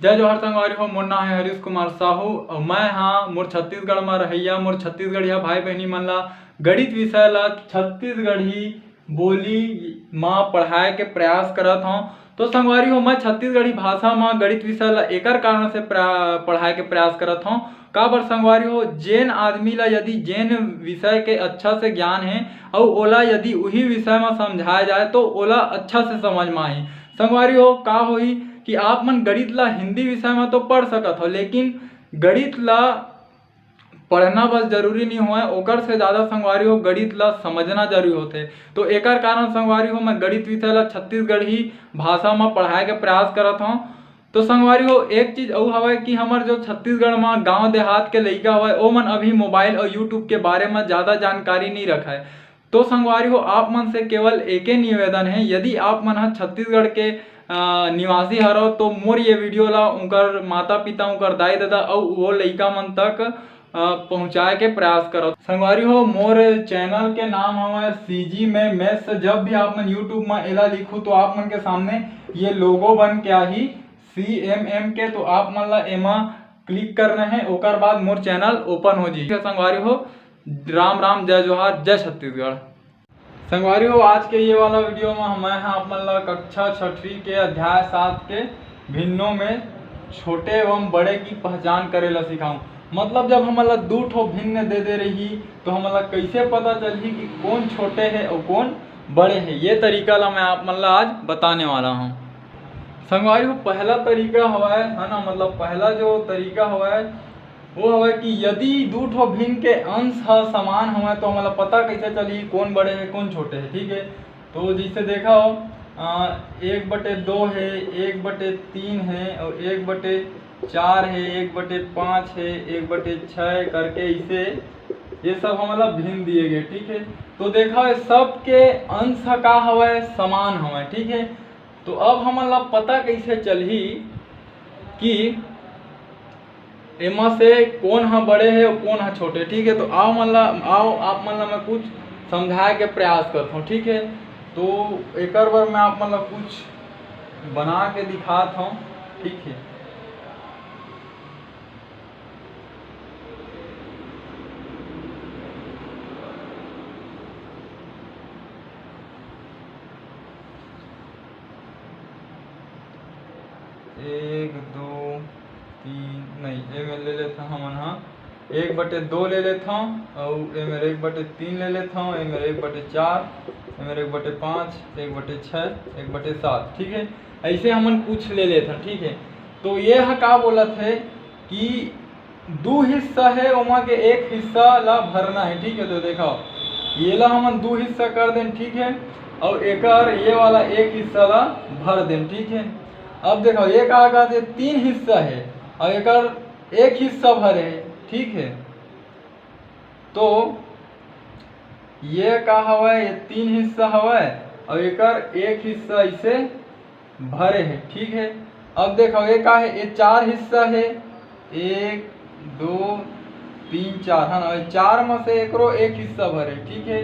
जय जोहार संगवारी हो। मोर नाम है हरीश कुमार साहू और मैं हाँ मोर छत्तीसगढ़ में रहिया मोर छत्तीसगढ़िया भाई बहनी मन ला गणित विषय ला छत्तीसगढ़ी बोली माँ पढ़ाए के प्रयास करत हूँ। तो संगवारी हो मैं छत्तीसगढ़ी भाषा में गणित विषय ला एकर कारण से पढ़ाए के प्रयास करत हूँ। का बर संगवारी हो जेन आदमी ला यदि जेन विषय के अच्छा से ज्ञान है और ओला यदि वही विषय में समझाया जाए तो ओला अच्छा से समझ में आही। संगवारी हो का होई कि आप मन गणित ला हिंदी विषय में तो पढ़ सकत हो, लेकिन गणित ला पढ़ना बस जरूरी नहीं हुआ ओकर से ज़्यादा संगवारी हो गणित ला समझना जरूरी होते। तो एकर कारण संगवारी हो मैं गणित विषय ला छत्तीसगढ़ी भाषा में पढ़ाए के प्रयास करत हूँ। तो संगवारी हो एक चीज और हवा कि हमार जो छत्तीसगढ़ में गांव देहात के लइका हवा ओ मन अभी मोबाइल और यूट्यूब के बारे में ज़्यादा जानकारी नहीं रखा है। तो संगवारी हो आप मन से केवल एक ही निवेदन है, यदि आप मन छत्तीसगढ़ के निवासी हरो तो मोर ये वीडियो ला उनकर माता पिता उनकर दाई दादा और वो लइका मन तक पहुँचाए के प्रयास करो। संगवारी हो मोर चैनल के नाम हमारे सीजी में मैथ्स। जब भी आप मन यूट्यूब में एला लिखू तो आप मन के सामने ये लोगो बन के आही CMM के, तो आप मन ला एमा क्लिक करना है ओकर बाद मोर चैनल ओपन हो जी। संगवारी हो राम राम जय जोहार जय छत्तीसगढ़। संगवारी हो आज के ये वाला वीडियो में मैं आप मन ला कक्षा 6वीं के अध्याय 7 के भिन्नों में छोटे एवं बड़े की पहचान करे ला सिखाऊं। मतलब जब हम ला दो ठो भिन्न दे रही तो हम ला कैसे पता चलही कि कौन छोटे है और कौन बड़े है, ये तरीका ला मैं आप मन ला आज बताने वाला हूँ। संगवारी हो पहला तरीका हवा है ना, मतलब पहला जो तरीका हवा है वो हवा कि यदि दो ठो भिन्न के अंश समान हवा तो हमारा पता कैसे चली कौन बड़े है कौन छोटे है। ठीक है, तो जैसे देखा हो 1/2 है, 1/3 है और 1/4 है, 1/5 है, 1/6 करके इसे ये सब हमारा भिन्न दिए गए। ठीक है, तो देखा है सबके अंश का हवा समान हवा। ठीक है, तो अब हमारा पता कैसे चलही कि एमा से कौन हाँ बड़े है और कौन हाँ छोटे। ठीक है, तो आओ आप मन ला मैं कुछ समझाए के प्रयास करता हूँ। ठीक है, तो एक बार मैं आप मन ला कुछ बना के दिखाता हूँ। ठीक है, एक दो तीन नहीं ये मैं ले लेता हूँ मन हाँ 1/2 ले लेता हूँ और ये मेरे 1/3 ले लेता हूँ, ये मेरे 1/4, ये मेरे 1/5, 1/6, 1/7। ठीक है, ऐसे हमन कुछ ले लेते हैं। ठीक है, तो ये का बोला थे कि 2 हिस्सा है उमा के एक हिस्सा ला भरना है। ठीक है, तो देखो ये ला हमन 2 हिस्सा कर दें। ठीक है, और एक ये वाला एक हिस्सा ला भर दें। ठीक है, अब देखो ये का 3 हिस्सा है और एक हिस्सा भरे है। ठीक है, तो ये का हवा ये 3 हिस्सा हवा और एक हिस्सा इसे भरे है। ठीक है, अब देखो ये का है ये 4 हिस्सा है, 1 2 3 4 है ना, 4 में से एक हिस्सा भरे। ठीक है,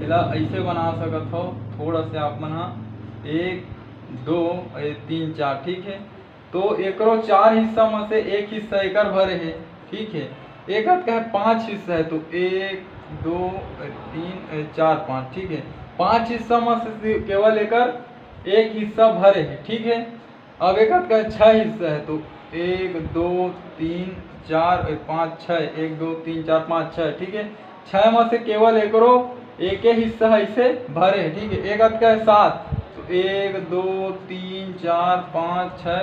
इला ऐसे बना सकत हो थोड़ा से आप मन 1 2 3 4। ठीक है, तो एकरो 4 हिस्सा में से एक हिस्सा एकर भरे है। ठीक है, एक का है 5 हिस्सा है तो 1 2 3 4 5। ठीक है, 5 हिस्सा में से केवल एक हिस्सा भरे है। ठीक है, अब एक का है 6 हिस्सा है तो 1 2 3 4 5 6 1 2 3 4 5 6। ठीक है, 6 में से केवल एक हिस्सा इसे भरे है। ठीक है, एक का है 7 तो 1 2 3 4 5 6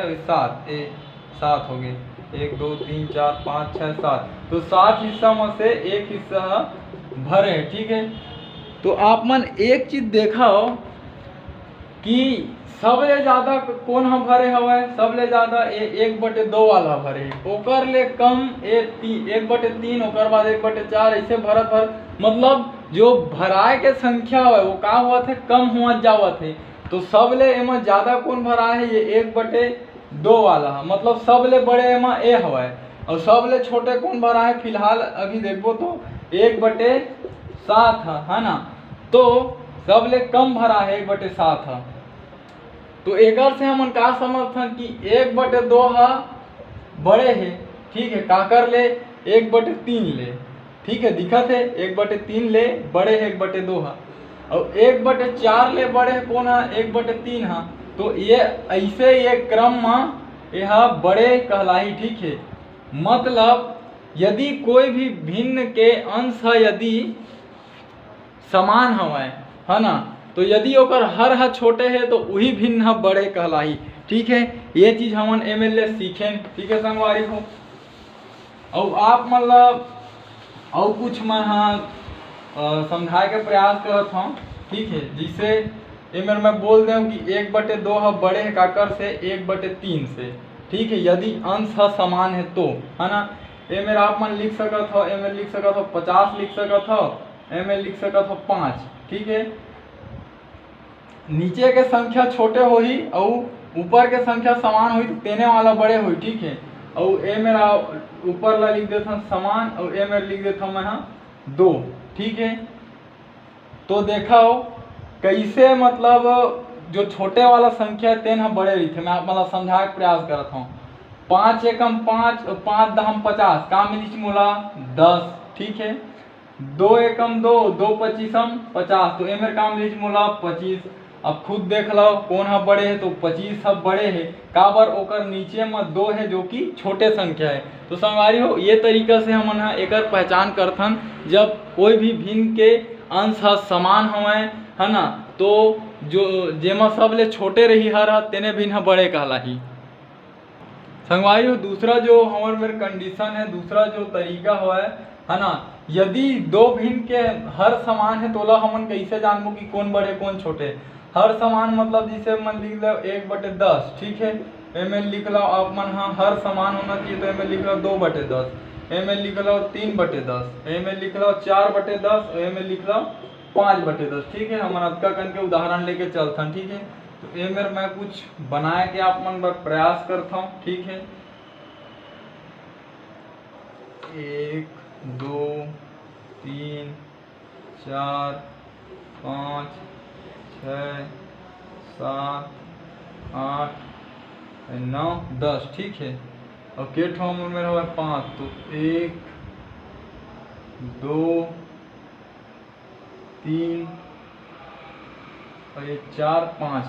7 हो गए, 1 2 3 4 5 6 7, तो 7 हिस्सा में से एक हिस्सा भरे है। ठीक है, तो आप मन एक चीज देखा हो कि सबले ज्यादा कौन हम भरे हवा सबले ज्यादा 1/2 वाला भरे, ओकर ले कम 1/3, ओकर बाद 1/4 ऐसे भर मतलब जो भराए के संख्या है वो का हुआ थे कम हुआ जावा थे। तो सबले एमा ज्यादा कौन भरा है ये 1/2 वाला है, मतलब सबले बड़े एमा ए हवा और सबले छोटे कौन भरा है फिलहाल अभी देखो तो 1/7 है ना, तो सबले कम भरा है 1/7 है। तो एकर से हमन का समझथन कि 1/2 हा बड़े है, ठीक है, का कर ले 1/3 ले, ठीक है, दिखत है 1/3 ले बड़े है 1/2 हा, और 1/4 ले बड़े है कौन हा 1/3 हा। तो ये ऐसे ये क्रम में यह बड़े कहलाही, ठीक है। मतलब यदि कोई भी भिन्न के अंश यदि समान हवय, है ना, तो यदि ओकर हर ह छोटे है तो वही भिन्न ह बड़े कहलाही, ठीक है। ये चीज हमन एमएलए सीखें, ठीक है संगवारी हो। और आप मतलब और कुछ मैं हाँ समझाए के प्रयास करत हूँ, ठीक है, जिससे ये मेरे मैं बोल दूँ कि 1/2 ह बड़े है काकर से 1/3 से, ठीक है, यदि अंश ह समान है तो, है ना। ये मेरा आप मन लिख सकत हो, एम लिख सकत हो 50 लिख सकत हो, एम लिख सकत हो 5, ठीक है। नीचे के संख्या छोटे होही और ऊपर के संख्या समान हुई तो तेने वाला बड़े हुई, ठीक है। और ए मेरा ऊपर ला लिख देता समान और ए मेरा लिख देता मैं 2, ठीक है। तो देखो कैसे मतलब जो छोटे वाला संख्या है तेन बड़े रही थे, मैं आप मतलब समझाए के प्रयास करता हूँ। 5 एकम 5 और 5 दहम 50 का मिली मोला 10, ठीक है। 2 एकम 2 2 पच्चीसम 50 तो ए मेरे काम मिली मोला 25। अब खुद देख लो कौन हा बड़े है तो 25 सब बड़े है, काबर ओकर नीचे में 2 है जो कि छोटे संख्या है। तो संगवारी हो ये तरीका से हमन एकर पहचान करथन जब कोई भी भिन्न के अंश समान हवय, है ना, तो जो जेमा सब ले छोटे रही हर तेने भिन्न बड़े कहलाही। संगवारी हो दूसरा जो हमारे मेरे कंडीशन है, दूसरा जो तरीका है ना, यदि दो भिन्न के हर समान है तो ला हमन कैसे जानबो कि कौन बड़े कौन छोटे। हर समान मतलब जिसे मन लिख लो 1/10, ठीक है। एम लिख लो आप मन हर समान होना चाहिए तो एम लिख लो 2/10, एम लिख लो 3/10, एम लिख लो 4/10, एम लिख लो 5/10, ठीक है। हम अतका कन के उदाहरण लेके चलथन, ठीक है। तो ये मेरे मैं कुछ बनाए के आप मन बर प्रयास करता हूँ, ठीक है। 1 2 3 4 5 6 7 8 9 10, ठीक है। और के ठो मेरा हुआ 5, तो 1 2 3 और ये 4 5,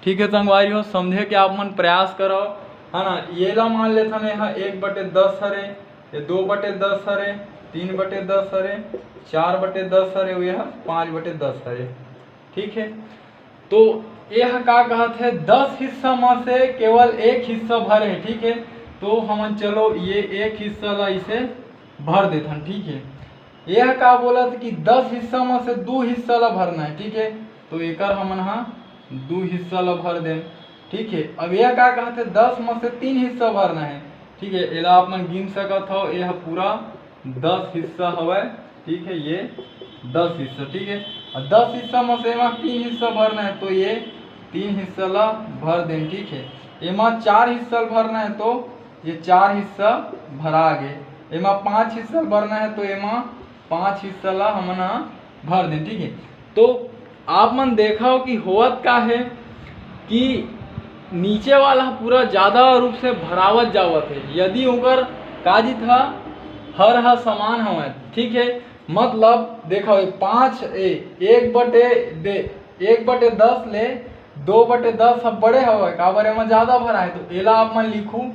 ठीक है। संगवारी हो समझे कि आप मन प्रयास करो, है ना। ये ला मान लेते हैं यहाँ 1/10 हरे, ये 2/10 हरे, 3/10 हरे, 4/10 हरे, यह 5/10 हरे, ठीक है। तो यह का कहते हैं 10 हिस्सा में से केवल एक हिस्सा भरे है, ठीक है। तो हम चलो ये एक हिस्सा ला इसे भर देथन, ठीक है। यह का बोला था कि 10 हिस्सा में से 2 हिस्सा ला भरना है, ठीक है। तो एकर हमन 2 हिस्सा ला भर दें, ठीक है। अब यह का कहते 10 में से 3 हिस्सा भरना है, ठीक है। एला आप मन गिन सकत हो, यह पूरा 10 हिस्सा हवय, ठीक है। ये 10 हिस्सा, ठीक है। और 10 हिस्सा में से 3 हिस्सा भरना है तो ये 3 हिस्सा ला भर दें, ठीक है। एमा 4 हिस्सा भरना है तो ये 4 हिस्सा भरा गए। एमा 5 हिस्सा भरना है तो एमा 5 हिस्सा ला हमन भर दें, ठीक है। तो आप मन देखा कि होवत का है कि नीचे वाला पूरा ज्यादा रूप से भरावत जावत है, यदि ओकर काजी था हर हा समान हवय, ठीक है। मतलब देखो 5 1/10 ले 2/10 सब बड़े हवय, काबर एमा ज्यादा भरा है तो एला आप मन लिखू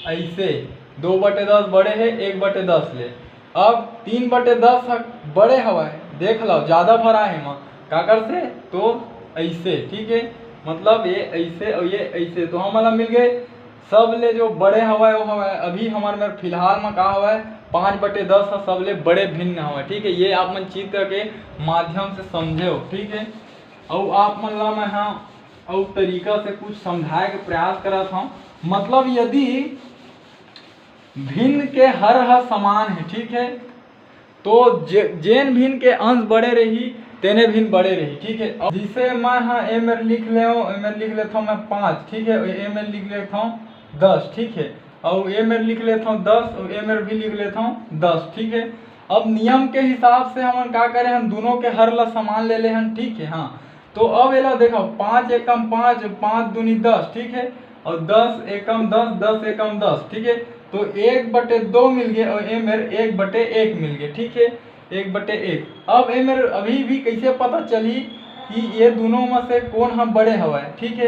ऐसे 2/10 बड़े है 1/10 ले। अब 3/10 बड़े हवय, देख लो ज्यादा भरा है एमा काकर से तो ऐसे, ठीक है। मतलब ये ऐसे और ये ऐसे, तो हमारा मिल गए सब ले जो बड़े हवाए वो हवाए। अभी हमारे में फिलहाल में का हवाए 5/10 सब ले बड़े भिन्न हवाए, ठीक है। ये आप मन चित्र के माध्यम से समझे हो, ठीक है। और आप मन ला मैं और तरीका से कुछ समझाए के प्रयास करा था। मतलब यदि भिन्न के हर समान है, ठीक है, तो जेन भिन्न के अंश बड़े रही तेने भिन्न बड़े रही, ठीक है। अब जिसे मैं एम लिख लेता हूँ मैं 5, ठीक है। एम लिख लेता हूँ 10, ठीक है। और एम लिख लेता हूँ 10 और एम भी लिख लेता हूँ 10, ठीक है। अब नियम के हिसाब से हम क्या करें, हम दोनों के हर ला समान ले ले हैं, ठीक है। हाँ, तो अब एला देखो 5 एकम 5, 5 दूनी 10, ठीक है, और 10 एकम 10, 10 एकम 10, ठीक है। तो 1/2 मिल गए और ए मेरे 1/1 मिल गए, ठीक है, 1/1। अब ए मेरे अभी भी कैसे पता चली कि ये दोनों में से कौन हम बड़े हवा, ठीक है।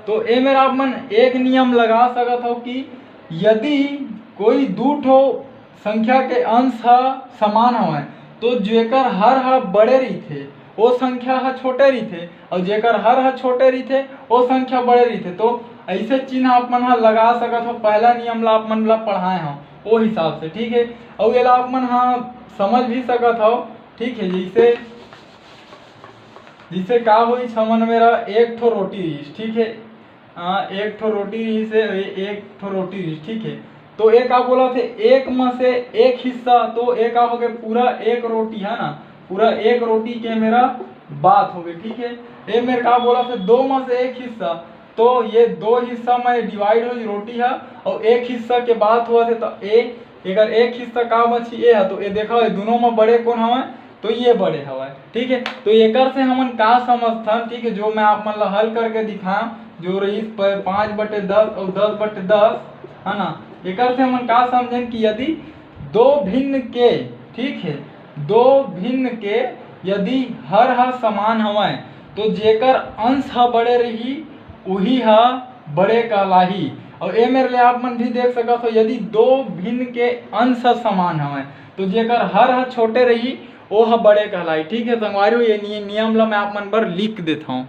तो ए मेरा आप मन एक नियम लगा सकत हो कि यदि कोई दू ठो संख्या के अंश समान हवे तो जेकर हर बड़े रहीथे वो संख्या छोटे रहीथे और जेकर हर छोटे रहीथे वो संख्या बड़े रहीथे। तो ऐसे चिन्ह आप मन लगा सकत हो, पहला नियम ला आप मन ला पढ़ाए हो वो हिसाब से, ठीक है। और ये ला आप मन समझ भी सकत हो, ठीक है। जिसे का हुई छमन मेरा एक ठो रोटी रहीस, ठीक है, एक ठो रोटी रही से एक ठो रोटी रही, ठीक है। तो एक का बोला थे एक में से एक हिस्सा, तो एक का हो गया पूरा एक रोटी, है ना, पूरा एक रोटी के मेरा बात हो गई, ठीक है। ये मेरे का बोला थे 2 में से एक हिस्सा, तो ये 2 हिस्सा में डिवाइड हुई रोटी है और एक हिस्सा के बात हुआ थे। तो अगर एक हिस्सा का बची ए है तो ये देखो ये दोनों में बड़े कौन हवा, तो ये बड़े हवा, ठीक है। तो एकर से हमन का समझथन, ठीक है, जो मैं आप मन हल करके दिखाऊं, जो रही 5/10 और 10/10, है ना। एकर से हमन का समझें कि यदि दो भिन्न के, ठीक है, दो भिन्न के यदि हर समान हवाए तो जेकर अंश बड़े रही वही बड़े कहलाही। और ए मेरे लिए आप मन भी देख सकते हो यदि दो भिन्न के अंश समान हवाए तो जेकर हर छोटे रही वो बड़े कहलाई, ठीक है संगवारियों। ये नियम ला मैं आप मन पर लिख देता हूँ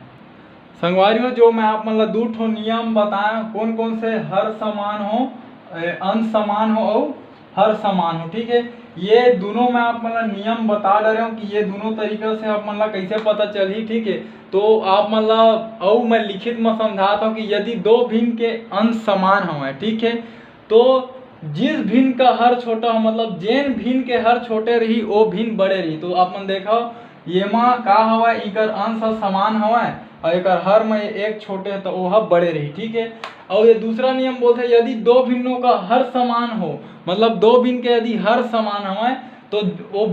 संगवारियों। जो मैं आप मन ला 2 ठो नियम बताया कौन कौन से, हर समान हो, अंश समान हो और हर समान हो, ठीक है। ये दोनों मैं आप मन ला नियम बता दे रहा हूँ कि ये दोनों तरीके से आप मन ला कैसे पता चली, ठीक है। तो आप मन ला और मैं लिखित में समझाता हूँ कि यदि दो भिन्न के अंश समान हो, ठीक है, तो जिस भिन्न का हर छोटा हो, मतलब जेन भिन्न के हर छोटे रही वो भिन्न बड़े रही। तो आप मन देखो ये माँ का हवा इकर अंश समान हवा और एक हर में एक छोटे है तो वह बड़े रही, ठीक है। और ये दूसरा नियम बोलते हैं यदि दो भिन्नों का हर समान हो, मतलब दो भिन्न के यदि हर समान हवा तो वो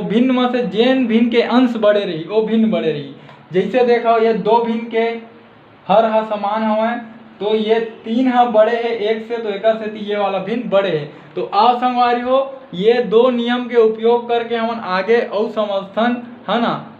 भिन्न में से जेन भिन्न के अंश बड़े रही वो भिन्न बड़े रही। जैसे देखो ये दो भिन्न के हर समान हवा तो ये 3 बड़े है एक से, तो एक से ये वाला भिन्न बड़े है। तो आप संगवारी हो ये 2 नियम के उपयोग करके हम आगे और समझथन, है ना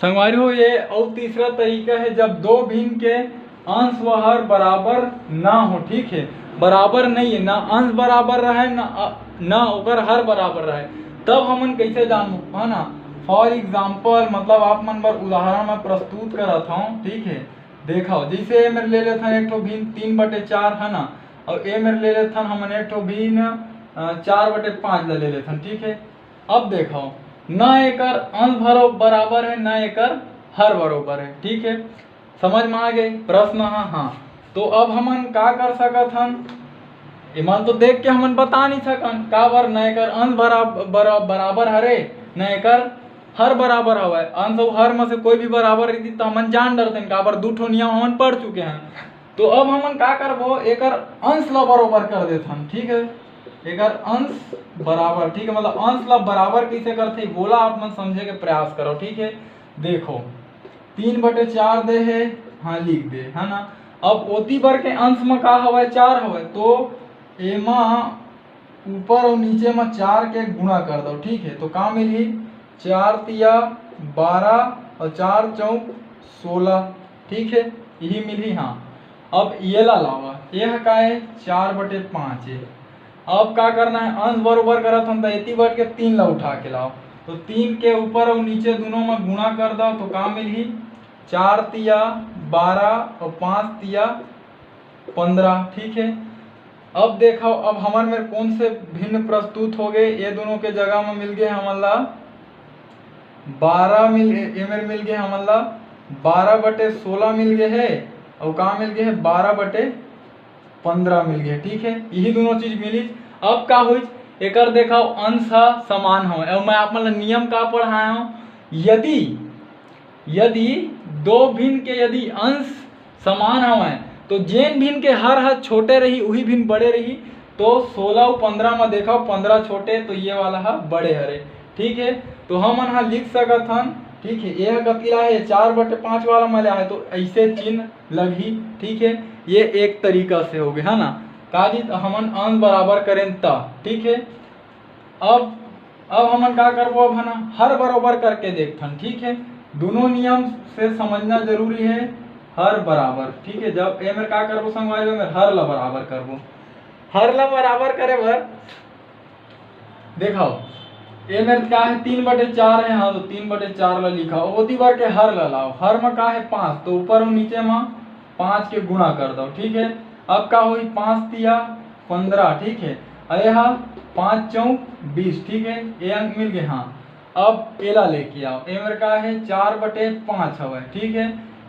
संगवारी हो। ये और तीसरा तरीका है जब दो भिन्न के अंश व हर बराबर ना हो, ठीक है, बराबर नहीं है, ना अंश बराबर रहे ना ओकर हर बराबर रहे, तब हमन कैसे जानू, है ना। फॉर एग्जाम्पल मतलब आप मन पर उदाहरण में प्रस्तुत करत हूँ, ठीक है। देखो जैसे मेरे ले लेथन एक ठो भिन्न 3/4, है ना, और ए मेरे ले लेथन हमन एक ठो भिन्न 4/5 ले लेथन, ठीक है। अब देखो न एकर अंश बराबर है न एकर हर बराबर है, ठीक है, समझ में आ गए प्रश्न। हाँ तो अब हमन का कर सकत हन, इमान तो देख के हमन बता नहीं सकन का बर न एकर अंश बराबर हरे न एकर हर बराबर हवा। अंश और हर में से कोई भी बराबर रही तो हमन जान डरते का बर 2 ठो नियम हमन पढ़ चुके हैं। तो अब हमन का करबो एकर अंश ला बराबर कर देथन, ठीक है, एकर अंश बराबर, ठीक है, मतलब अंश ला बराबर कैसे करते बोला आप मन समझे के प्रयास करो, ठीक है। देखो 3/4 दे है, हाँ लिख दे, है ना। अब ओती बर के अंश में का हवा 4 हवा तो एमा ऊपर और नीचे में 4 के गुणा कर दो, ठीक है। तो का मिली 4 तिया 12 और 4 चौक 16, ठीक है, यही मिली। हाँ अब ये ला लावा यह का है 4/5 है। अब का करना है अंश बराबर करत हम तो इतनी बढ़ के 3 ला उठा के लाओ, तो 3 के ऊपर और नीचे दोनों में गुणा कर दो तो का मिली 4 तिया 12 और 5 तिया 15, ठीक है। अब देखो अब हमारे में कौन से भिन्न प्रस्तुत हो गए, ये दोनों के जगह में मिल गए हमारा 12 मिल गए हमारा 12/16 मिल गए है और का मिल गए है 12/15 मिल गए, ठीक है, यही दोनों चीज मिली। अब का हुई एकर देखो अंश समान हो और मैं आप मन नियम का पढ़ाया हूँ यदि दो भिन्न के यदि अंश समान हवे तो जेन भिन्न के हर छोटे रही वही भिन्न बड़े रही। तो 16 और 15 में देखो 15 छोटे तो ये वाला बड़े हरे, ठीक है। तो हम लिख सकत हन, ठीक है। यह कतिला है 4/5 वाला मल्या है तो ऐसे चिन्ह लगी, ठीक है। ये एक तरीका से हो गया है ना काजी हमन अंश बराबर करें तब, ठीक है। अब हमन का करबो, अब है ना हर बराबर करके देखथन, ठीक है। दोनों नियम से समझना जरूरी है, हर बराबर, ठीक है। जब ए में का करबो संगवारी में हर ला बराबर करबो, हर ला बराबर करे बर देखो ए में का है 3/4 है, हाँ तो 3/4 ला लिखा ओती बार के हर ला लाओ, हर में का है 5 तो ऊपर और नीचे में 5 के गुणा कर दो, ठीक है। अब का हुई 5 तिया 15, ठीक है। यह 5 चौक 20, ठीक है। ये अंक मिल गए, हाँ। अब एला लेके आओ, ए में का है 4/5 हवे, ठीक है।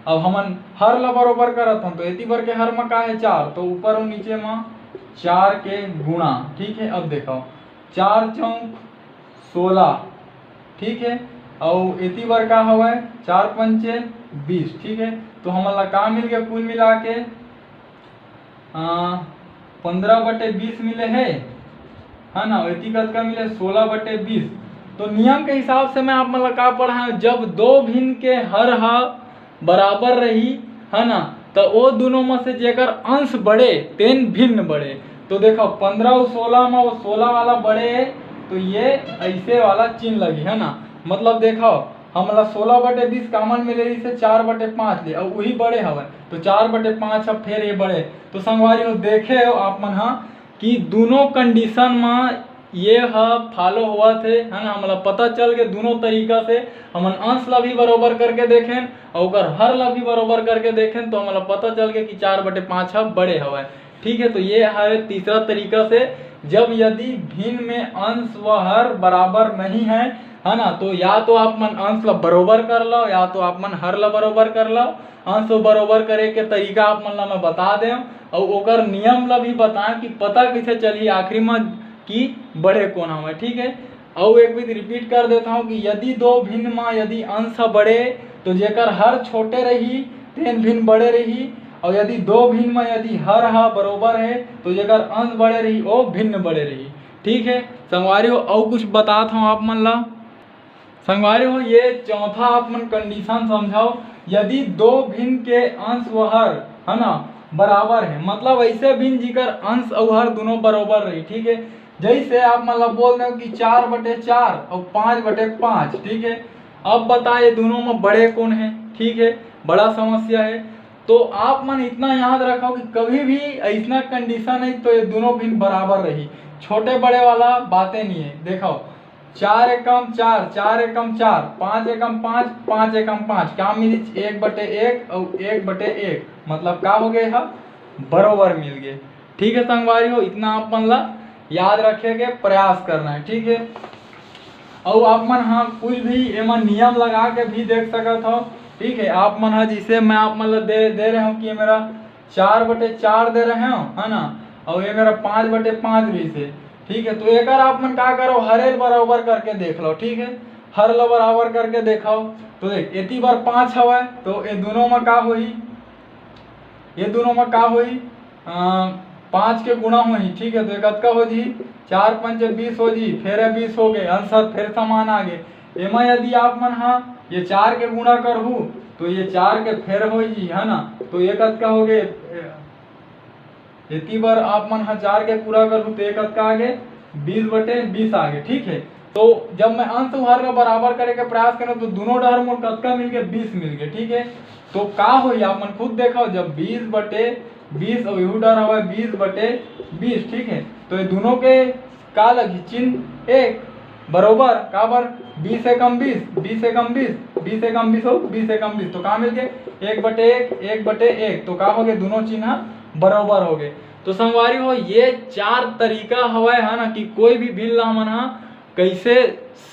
अब हमन हर ला बरोबर करत हम तो एती बार के हर में का है 4 तो ऊपर और नीचे में 4 के गुणा, ठीक है। अब देखो 4 चौक 16, ठीक है। और एती बार का हवे 4 पंचे 20, ठीक है। तो हमला का मिल गया कुल मिला के 15/20 मिले है ना। एती का मिले 16/20। तो नियम के हिसाब से मैं आप मतलब का पढ़ा, जब दो भिन्न के हर हा बराबर रही है ना तो वो दोनों में से जेकर अंश बढ़े तेन भिन्न बढ़े। तो देखो 15 और 16 में वो 16 वाला बढ़े है तो ये ऐसे वाला चिन्ह लगी है ना। मतलब देखो हमला 16/20 कामन मिले से 4/5 ले और वही बड़े हवे तो 4/5 अब फिर ये बड़े। तो संगवारी हो देखे हो आप मन हाँ कि दोनों कंडीशन में ये फॉलो हुआ थे है ना। हमला पता चल गए दोनों तरीका से हमन अंश ला भी बराबर करके देखें और अगर हर ला भी बराबर करके देखें तो हमला पता चल गया कि 4/5 बड़े हवे, ठीक है। तो ये है तीसरा तरीका से, जब यदि भिन्न में अंश व हर बराबर नहीं है ना तो या तो आप मन अंश ला बराबर कर लो या तो आप मन हर ला बराबर कर लो। अंश बराबर करे के तरीका आप मन ला मैं बता दे और ओकर नियम ला भी बताएं कि पता कैसे चली आखिरी में कि बड़े कौन हवे, ठीक है। और एक भी रिपीट कर देता हूँ कि यदि दो भिन्न में यदि अंश बड़े तो जेकर हर छोटे रही तेन भिन्न बड़े रही और यदि दो भिन्न में यदि हर बरोबर है तो जेकर अंश बड़े रही वो भिन्न बड़े रही, ठीक है। संगवारी हो और कुछ बताता हूँ आप मन ला। संगवारी हो ये चौथा आप मन कंडीशन समझाओ, यदि दो भिन्न के अंश व हर है ना बराबर है, मतलब ऐसे भिन्न जिकर अंश और हर दोनों बराबर रही, ठीक है। जैसे आप मतलब बोल रहे हो कि 4/4 और 5/5, ठीक है। अब बताइए दोनों में बड़े कौन है, ठीक है। बड़ा समस्या है तो आप मन इतना याद रखो कि कभी भी ऐसा कंडीशन है तो ये दोनों भिन्न बराबर रही, छोटे बड़े वाला बातें नहीं है। देखो 4 एकम 4, 4 एकम 4, 5 एकम 5, 5 एकम 5 क्या मिली 1/1 और 1/1 मतलब का हो गए बरोबर मिल गए, ठीक है। संगवारी हो इतना आप मन ला याद रखेंगे प्रयास करना है, ठीक है। और आप मन हाँ कोई भी एमा नियम लगा के भी देख सकत हो, ठीक है। आप मन जिसे मैं आप मन दे रहे हूँ कि मेरा 4/4 दे रहे हो है ना और ये मेरा 5/5 भी से, ठीक है। तो एक आप मन का करो हरेल बराबर करके देख लो, ठीक है। हर ला बराबर करके देखाओ तो देख एती बार 5 हवा तो ये दोनों में का होई, ये दोनों में का होई 5 के गुणा होई, ठीक है। तो एक का हो जी 4 पंचे 20 हो जी, फिर 20 हो गए, आंसर फिर समान आ गए। एमा यदि आप मन हाँ ये 4 के गुणा करहू तो ये 4 के फिर हो जी है ना। तो एक का हो गए इतनी बार आप मन 4 के पूरा करूँ तो एक का आगे 20/20 आ गए, ठीक है। तो जब मैं अंश हर का बराबर करे के प्रयास करूँ तो दोनों डर मोल कतका मिल गए 20 मिल गए, ठीक है। तो का हो आप मन खुद देखो जब 20/20 और यू डर हवा 20/20, ठीक है। तो ये दोनों के का लगी चिन्ह एक बरोबर का बर 20 एकम 20, 20 एकम 20, 20 एकम 20 हो 20 एकम 20 तो का मिल गए 1/1, 1/1 तो का हो गए दोनों चिन्ह बराबर हो गए। तो संगवारी हो ये 4 तरीका हवा है ना कि कोई भी भिन्न ला मन कैसे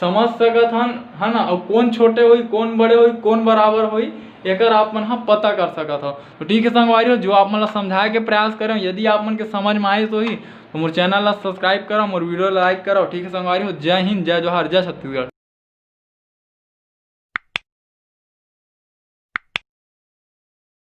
समझ सकत हन है ना और कौन छोटे हुई कौन बड़े हुई कौन बराबर हुई एकर आप मन पता कर सकत हो। तो ठीक है संगवारी हो जो आप मन समझाए के प्रयास करें, यदि आप मन के समझ में आए तो ही तो मोर चैनल ला सब्सक्राइब करो, मोर वीडियो लाइक करो, ठीक है संगवारी हो। जय हिंद, जय जोहार, जय छत्तीसगढ़।